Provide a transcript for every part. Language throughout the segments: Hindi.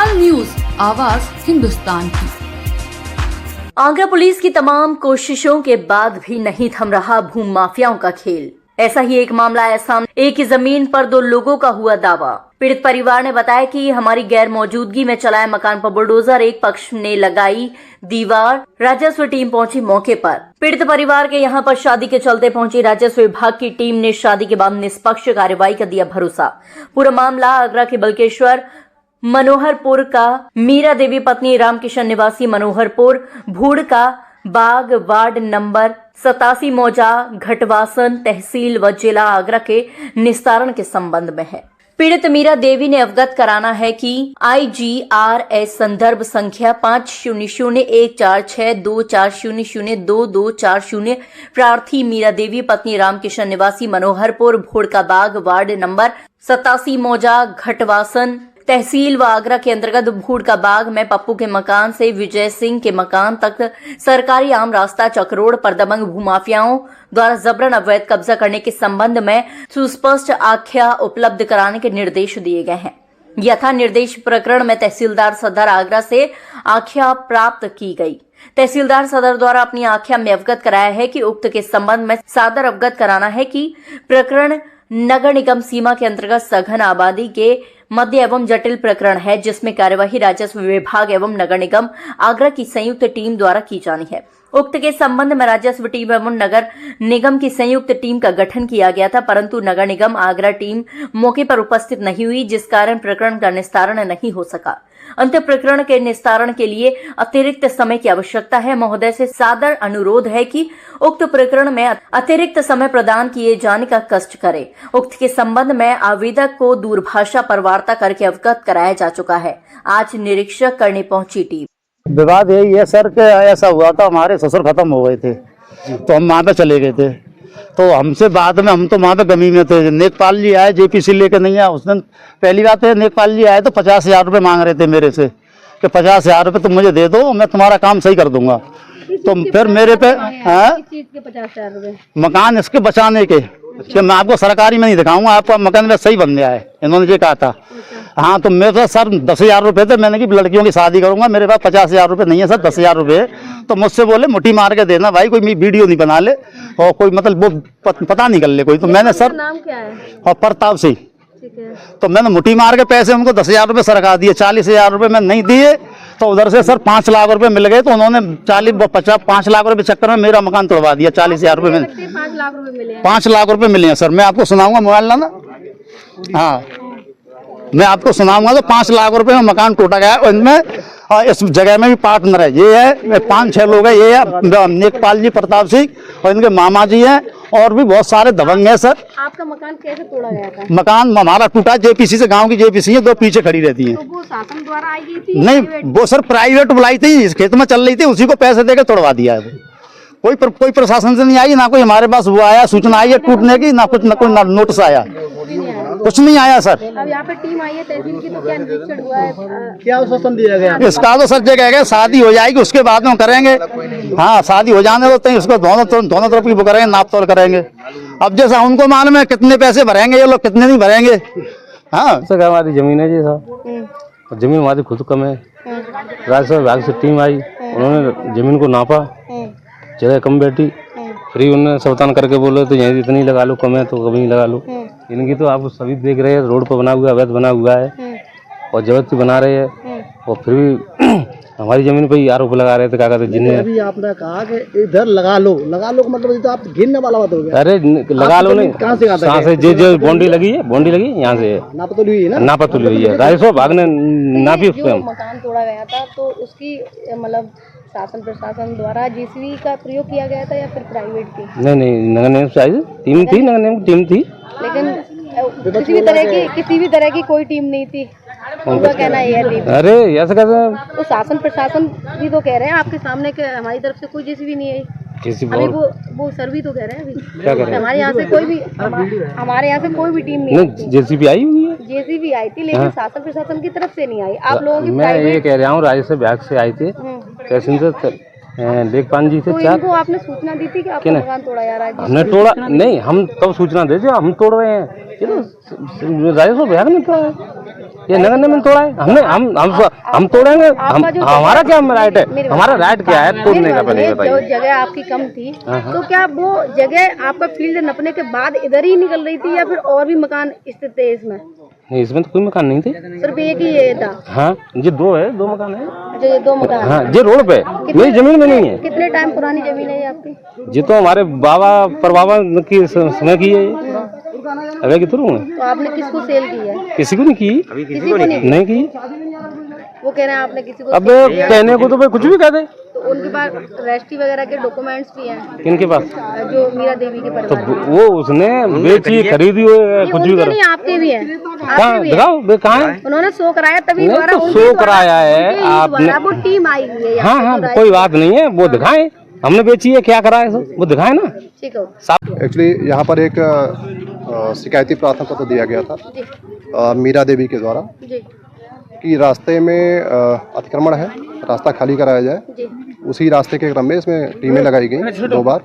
हिंदुस्तान न्यूज, आवाज हिंदुस्तान की। आगरा पुलिस की तमाम कोशिशों के बाद भी नहीं थम रहा भूमि माफियाओं का खेल। ऐसा ही एक मामला आया सामने। एक ही जमीन पर दो लोगों का हुआ दावा। पीड़ित परिवार ने बताया कि हमारी गैर मौजूदगी में चलाए मकान पर बुलडोजर, एक पक्ष ने लगाई दीवार। राजस्व टीम पहुंची मौके पर। पीड़ित परिवार के यहां पर शादी के चलते पहुंची राजस्व विभाग की टीम ने शादी के बाद निष्पक्ष कार्रवाई का दिया भरोसा। पूरा मामला आगरा के बल्केश्वर मनोहरपुर का मीरा देवी पत्नी रामकिशन निवासी मनोहरपुर भूड़ का बाग वार्ड नंबर 87 मौजा घटवासन तहसील व जिला आगरा के निस्तारण के संबंध में है। पीड़ित मीरा देवी ने अवगत कराना है कि IGRS संदर्भ संख्या 50014624002240 प्रार्थी मीरा देवी पत्नी रामकिशन निवासी मनोहरपुर भोड़ का बाग वार्ड नंबर 87 मौजा घटवासन तहसील व आगरा के अंतर्गत भूड़ का बाग में पप्पू के मकान से विजय सिंह के मकान तक सरकारी आम रास्ता चक्रोड़ पर दबंग भूमाफियाओं द्वारा जबरन अवैध कब्जा करने के संबंध में सुस्पष्ट आख्या उपलब्ध कराने के निर्देश दिए गए हैं। यथा निर्देश प्रकरण में तहसीलदार सदर आगरा से आख्या प्राप्त की गई। तहसीलदार सदर द्वारा अपनी आख्या में अवगत कराया है कि उक्त के संबंध में सादर अवगत कराना है कि प्रकरण नगर निगम सीमा के अंतर्गत सघन आबादी के मध्य एवं जटिल प्रकरण है, जिसमें कार्यवाही राजस्व विभाग एवं नगर निगम आगरा की संयुक्त टीम द्वारा की जानी है। उक्त के संबंध में राजस्व टीम एवं नगर निगम की संयुक्त टीम का गठन किया गया था, परंतु नगर निगम आगरा टीम मौके पर उपस्थित नहीं हुई, जिस कारण प्रकरण का निस्तारण नहीं हो सका। अंत प्रकरण के निस्तारण के लिए अतिरिक्त समय की आवश्यकता है। महोदय से सादर अनुरोध है कि उक्त प्रकरण में अतिरिक्त समय प्रदान किए जाने का कष्ट करे। उक्त के संबंध में आवेदक को दूरभाषा पर वार्ता करके अवगत कराया जा चुका है। आज निरीक्षक करने पहुंची टीम। विवाद यही है सर कि ऐसा हुआ था, हमारे ससुर खत्म हो गए थे तो हम वहाँ पे चले गए थे, तो हमसे बाद में हम तो वहाँ पे गमी में थे। नेकपाल जी आए, JPC लेके नहीं आया उस दिन। पहली बात है नेकपाल जी आए तो 50,000 रुपये मांग रहे थे मेरे से कि 50,000 रुपये तुम मुझे दे दो, मैं तुम्हारा काम सही कर दूंगा। तो फिर मेरे पे मकान इसके बचाने के कि मैं आपको सरकारी में नहीं दिखाऊंगा, आपका मकान में सही बन गया है, इन्होंने ये कहा था। हाँ तो मेरे पास सर 10,000 रुपये थे, मैंने कि लड़कियों की शादी करूंगा, मेरे पास 50,000 रुपये नहीं है सर, 10,000 रुपये। तो मुझसे बोले मुट्ठी मार के देना भाई, कोई वीडियो नहीं बना ले और कोई मतलब वो पता नहीं कर ले कोई। तो मैंने सर नाम क्या है? और प्रताप सिंह। तो मैंने मुट्ठी मार के पैसे उनको 10,000 रुपये सरका दिए, 40,000 रुपये मैंने नहीं दिए। तो उधर से सर 5 लाख रुपए मिल गए, तो उन्होंने 5 लाख रुपए चक्कर में मेरा मकान तोड़वा दिया। 40,000 रुपये में 5 लाख रुपए मिले हैं सर। मैं आपको सुनाऊंगा, मोबाइल लाना। हाँ मैं आपको सुनाऊंगा। तो 5 लाख रुपए में मकान टूटा गया। इनमें इस जगह में भी पार्टनर है, ये है 5-6 लोग हैं। ये है नेकपाल जी, प्रताप सिंह और इनके मामा जी हैं और भी बहुत सारे दबंग हैं सर। आपका मकान कैसे तोड़ा गया था? मकान हमारा टूटा, JPC से, गांव की JPC है, 2 पीछे खड़ी रहती हैं। तो वो शासन द्वारा आई गई थी? नहीं, वो सर प्राइवेट बुलाई थी, इस खेत में चल रही थी, उसी को पैसे देकर तोड़वा दिया है। कोई प्रशासन से नहीं आई, ना कोई हमारे पास वो आया सूचना आई है टूटने की, ना कुछ, ना कोई नोटिस आया, कुछ नहीं आया सर। अब यहाँ पे टीम आई है तहसील की, तो क्या निरीक्षण हुआ है? क्या आश्वासन दिया गया? इसका तो सर ये कह गए शादी हो जाएगी उसके बाद में करेंगे। हाँ शादी हो जाने देते हैं, उसको दोनों तरफ की वो करेंगे, नाप तोल करेंगे। अब जैसा उनको मालूम है कितने पैसे भरेंगे ये लोग, कितने नहीं भरेंगे। हाँ सर हमारी जमीन है जी साहब, जमीन हमारी खुद कम है। राजस्व विभाग से टीम आई, उन्होंने जमीन को नापा, जगह कम बैठी, फिर उन्होंने सवतान करके बोले तो यहीं इतनी लगा लो, कम है तो कभी लगा लो। इनकी तो आप सभी देख रहे हैं, रोड पर बना हुआ अवैध बना हुआ है और जबरदस्ती बना रहे हैं और फिर भी हमारी जमीन पे ही आरोप लगा रहे थे। क्या कहते जिन्हें अभी आपने कहा कि इधर लगा लो मतलब तो आप गिनने वाला बात हो गया। अरे लगा लो नहीं, कहाँ से आता है? से जो बाउंड्री लगी है यहाँ से नापतोली हुई है ना? नापतुली हुई है, राजस्व विभाग ने नापी उस पर। मकान तोड़ा गया था तो उसकी मतलब शासन प्रशासन द्वारा JCB का प्रयोग किया गया था या फिर प्राइवेट की? नहीं नगर निगम से आई टीम थी, नगर निगम की टीम थी, लेकिन किसी भी तरह की कोई टीम नहीं थी। उनका कहना ये है। अरे ऐसा कैसे? तो शासन प्रशासन भी तो कह रहे हैं आपके सामने कि हमारी तरफ से कोई JCB नहीं आई। अभी वो सर भी तो कह रहे हैं अभी क्या कह रहे हैं? हमारे यहाँ से कोई भी टीम नहीं आई। JCB आई हुई है, JCB आई थी, लेकिन शासन प्रशासन की तरफ से नहीं आई। आप लोगों की मैं ये कह रहा हूँ राजस्व विभाग से आई थी, तहसील से लेखपाल जी थे। तो इनको आपने सूचना दी थी कि आपका मकान तोड़ा जा रहा है? हमने तोड़ा नहीं, हम तब सूचना दे हम तोड़ रहे हैं, राजस्व विभाग ने तोड़ा है। ये नगर निगम ने तोड़ा है। हमने हम तोड़ेंगे, हमारा क्या राइट है, हमारा राइट क्या है तोड़ने का? पहले जो बताइए। जगह आपकी कम थी तो क्या वो जगह आपका फील्ड नपने के बाद इधर ही निकल रही थी या फिर और भी मकान स्थित थे इसमें? नहीं, इसमें तो कोई मकान नहीं थे, सिर्फ एक ही ये था। हाँ जी, दो मकान है। अच्छा, ये 2 मकान। हाँ जी, रोड पे, मेरी जमीन में नहीं है। कितने टाइम पुरानी जमीन है ये आपकी? जी तो हमारे बाबा परबाबा की समय की है ये, अबे के थ्रू है। तो आपने किसको सेल की है? किसी को नहीं की, किसी को नहीं की। वो कह रहे हैं आपने किसी को अब कहने को तो भाई कुछ भी कह दे। तो उनके पास रजिस्ट्री वगैरह के डॉक्यूमेंट्स भी हैं। किनके पास? जो मीरा देवी के तो परिवार वो उसने बेची खरीदी हो कुछ भी उनके कर। नहीं, आपके भी हैं। कहाँ दिखाओ, कहाँ है? उन्होंने शो कराया तभी नहीं द्वारा तो उनके शो द्वारा- कराया है उनके ही आपने। द्वारा वो टीम आई हुई है यहाँ हाँ पे हाँ, कोई बात नहीं है, वो दिखाए, हमने बेची है, क्या कराए वो दिखाए ना। ठीक है एक्चुअली यहाँ पर एक शिकायती प्रार्थना पत्र दिया गया था जी मीरा देवी के द्वारा जी कि रास्ते में अतिक्रमण है, रास्ता खाली कराया जाए। जी उसी रास्ते के क्रम में इसमें टीमें लगाई गई 2 बार।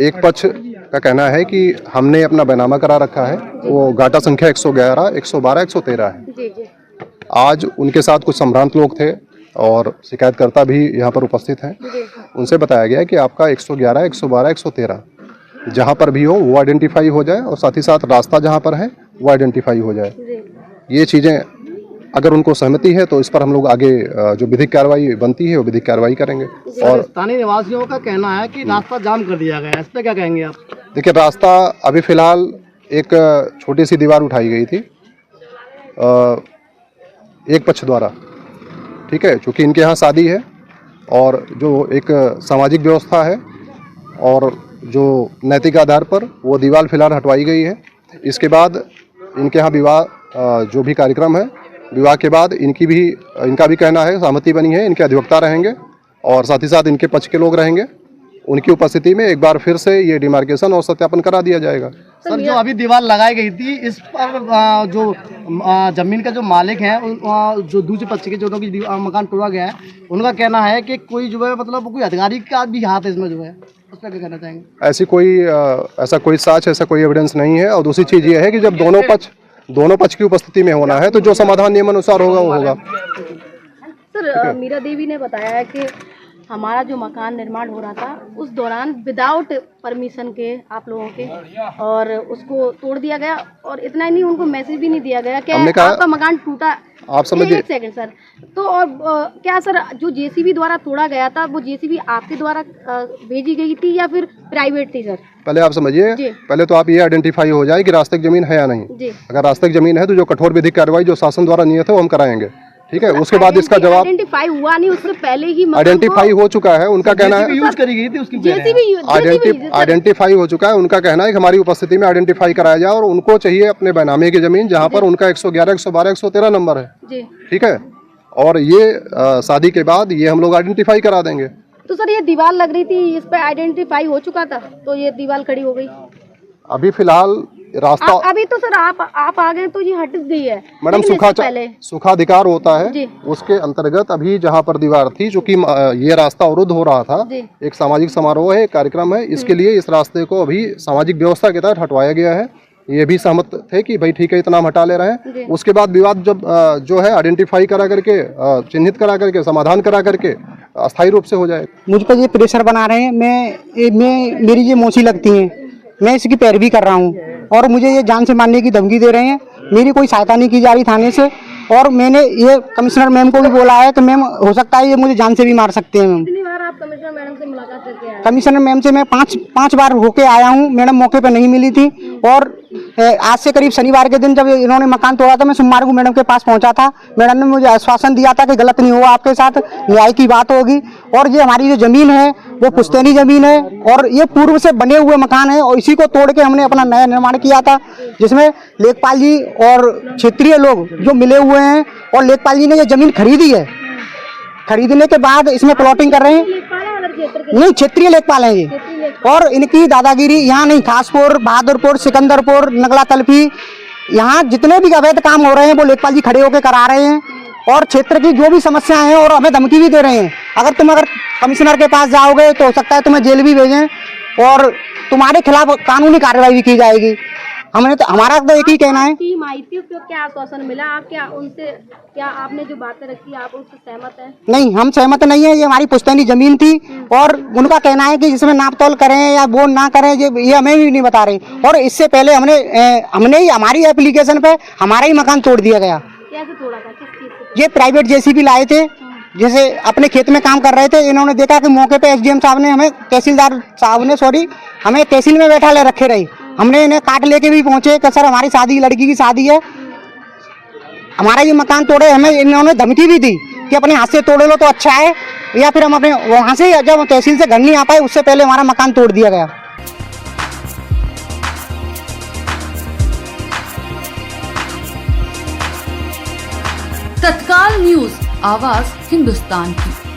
एक पक्ष का कहना है कि हमने अपना बैनामा करा रखा है, वो गाटा संख्या 111, 112, 113 है। जी जी आज उनके साथ कुछ संभ्रांत लोग थे और शिकायतकर्ता भी यहाँ पर उपस्थित हैं। उनसे बताया गया कि आपका 111, 112, 113 जहाँ पर भी हो वो आइडेंटिफाई हो जाए और साथ ही साथ रास्ता जहाँ पर है वो आइडेंटिफाई हो जाए। ये चीज़ें अगर उनको सहमति है तो इस पर हम लोग आगे जो विधिक कार्रवाई बनती है वो विधिक कार्रवाई करेंगे। और स्थानीय निवासियों का कहना है कि रास्ता जाम कर दिया गया है, इस पर क्या कहेंगे आप? देखिए, रास्ता अभी फ़िलहाल एक छोटी सी दीवार उठाई गई थी एक पक्ष द्वारा, ठीक है, क्योंकि इनके यहाँ शादी है और जो एक सामाजिक व्यवस्था है और जो नैतिक आधार पर वो दीवार फिलहाल हटवाई गई है। इसके बाद इनके यहाँ विवाह जो भी कार्यक्रम है, विवाह के बाद इनका भी कहना है, सहमति बनी है, इनके अधिवक्ता रहेंगे और साथ ही साथ इनके पक्ष के लोग रहेंगे। उनकी उपस्थिति में एक बार फिर से ये डिमार्केशन और सत्यापन करा दिया जाएगा। सर, जो अभी दीवार लगाई गई थी इस पर जो जमीन का जो मालिक है, जो दूसरे पक्ष के जो की मकान तोड़ा गया है, उनका कहना है कि कोई जो है मतलब कोई अधिकारी का भी हाथ है इसमें, जो है उस पर क्या कहना चाहेंगे? ऐसा कोई साक्ष्य, ऐसा कोई एविडेंस नहीं है। और दूसरी चीज़ ये है कि जब दोनों पक्ष की उपस्थिति में होना है तो जो समाधान नियमानुसार होगा वो होगा। सर, मीरा देवी ने बताया है कि हमारा जो मकान निर्माण हो रहा था उस दौरान विदाउट परमिशन के आप लोगों के, और उसको तोड़ दिया गया और इतना ही नहीं, उनको मैसेज भी नहीं दिया गया कि आपका मकान टूटा। आप समझिए। एक सेकंड सर, तो और क्या सर, जो जेसीबी द्वारा तोड़ा गया था वो जेसीबी आपके द्वारा भेजी गई थी या फिर प्राइवेट थी सर? पहले आप समझिए, पहले तो आप ये आइडेंटिफाई हो जाए कि रास्ते की जमीन है या नहीं। अगर रास्ते की जमीन है तो जो कठोर विधिक कार्रवाई जो शासन द्वारा नियत है वो हम कराएंगे, ठीक है। उसके बाद इसका जवाब आइडेंटिफाई हुआ नहीं, उससे पहले ही आइडेंटिफाई हो चुका है। उनका कहना है यूज करी गई थी उसकी आइडेंटिफाई हो चुका है। उनका कहना है कि हमारी उपस्थिति में आइडेंटिफाई कराया जाए और उनको चाहिए अपने बैनामे की जमीन जहाँ पर उनका 111, 112, 113 नंबर है, ठीक है। और ये शादी के बाद ये हम लोग आइडेंटिफाई करा देंगे। तो सर, ये दीवार लग रही थी, इस पे आइडेंटिफाई हो चुका था तो ये दीवार खड़ी हो गई। अभी फिलहाल रास्ता अभी तो सर आप आ गए तो ये हट गई है मैडम। सुखाधिकार होता है, उसके अंतर्गत अभी जहाँ पर दीवार थी, चूंकि ये रास्ता अवरुद्ध हो रहा था, एक सामाजिक समारोह है, एक कार्यक्रम है, इसके लिए इस रास्ते को अभी सामाजिक व्यवस्था के तहत हटवाया गया है। ये भी सहमत थे कि भाई ठीक है, इतना हम हटा ले रहे हैं। उसके बाद विवाद जब जो है आइडेंटिफाई करा करके, चिन्हित करा करके, समाधान करा करके अस्थायी रूप से हो जाए। मुझ पर ये प्रेशर बना रहे हैं, मैं मेरी ये मौसी लगती हैं, मैं इसकी पैरवी कर रहा हूँ और मुझे ये जान से मारने की धमकी दे रहे हैं। मेरी कोई सहायता नहीं की जा रही थाने से और मैंने ये कमिश्नर मैम को भी बोला है कि मैम हो सकता है ये मुझे जान से भी मार सकते हैं। मैम, कितनी बार आप कमिश्नर मैडम से मुलाकात करके आए? कमिश्नर मैम से मैं पाँच बार होके आया हूँ। मैडम मौके पे नहीं मिली थी और आज से करीब शनिवार के दिन जब इन्होंने मकान तोड़ा था, मैं सोमवार को मैडम के पास पहुंचा था। मैडम ने मुझे आश्वासन दिया था कि गलत नहीं हुआ आपके साथ, न्याय की बात होगी। और ये हमारी जो जमीन है वो पुश्तैनी जमीन है और ये पूर्व से बने हुए मकान है और इसी को तोड़ के हमने अपना नया निर्माण किया था, जिसमें लेखपाल जी और क्षेत्रीय लोग जो मिले हुए हैं और लेखपाल जी ने ये जमीन खरीदी है। खरीदने के बाद इसमें प्लॉटिंग कर रहे हैं। नहीं, क्षेत्रीय लेखपाल हैं ये और इनकी दादागिरी यहाँ नहीं, खासपुर, बहादुरपुर, सिकंदरपुर, नगला तलफी, यहाँ जितने भी अवैध काम हो रहे हैं वो लेखपाल जी खड़े होकर करा रहे हैं और क्षेत्र की जो भी समस्याएं हैं और हमें धमकी भी दे रहे हैं। अगर कमिश्नर के पास जाओगे तो हो सकता है तुम्हें जेल भी भेजें और तुम्हारे खिलाफ कानूनी कार्रवाई भी की जाएगी। हमने तो हमारा तो एक ही कहना है। टीम आई थी, उसको क्या आश्वासन मिला? आप क्या उनसे, क्या आपने जो बातें रखी आप उससे सहमत हैं? नहीं, हम सहमत नहीं है। ये हमारी पुश्तैनी जमीन थी और उनका कहना है कि जिसमें नाप तोल करें या बोन ना करें, ये हमें भी नहीं बता रहे। और इससे पहले हमने ही हमारी एप्लीकेशन पे हमारा ही मकान तोड़ दिया गया। कैसे तोड़ा था, किस चीज से? ये प्राइवेट जेसीबी लाए थे, जैसे अपने खेत में काम कर रहे थे। इन्होंने देखा कि मौके पे एसडीएम साहब ने हमें, तहसीलदार साहब ने सॉरी, हमें तहसील में बैठा ले रखे रहे। हमने इन्हें काट लेके भी पहुंचे कि सर हमारी शादी, लड़की की शादी है, हमारा ये मकान तोड़े। हमें इन्होंने धमकी भी दी कि अपने हाथ से तोड़े लो तो अच्छा है, या फिर हम अपने वहाँ से, जब तहसील से घर नहीं आ पाए उससे पहले हमारा मकान तोड़ दिया गया। तत्काल न्यूज, आवाज हिंदुस्तान की।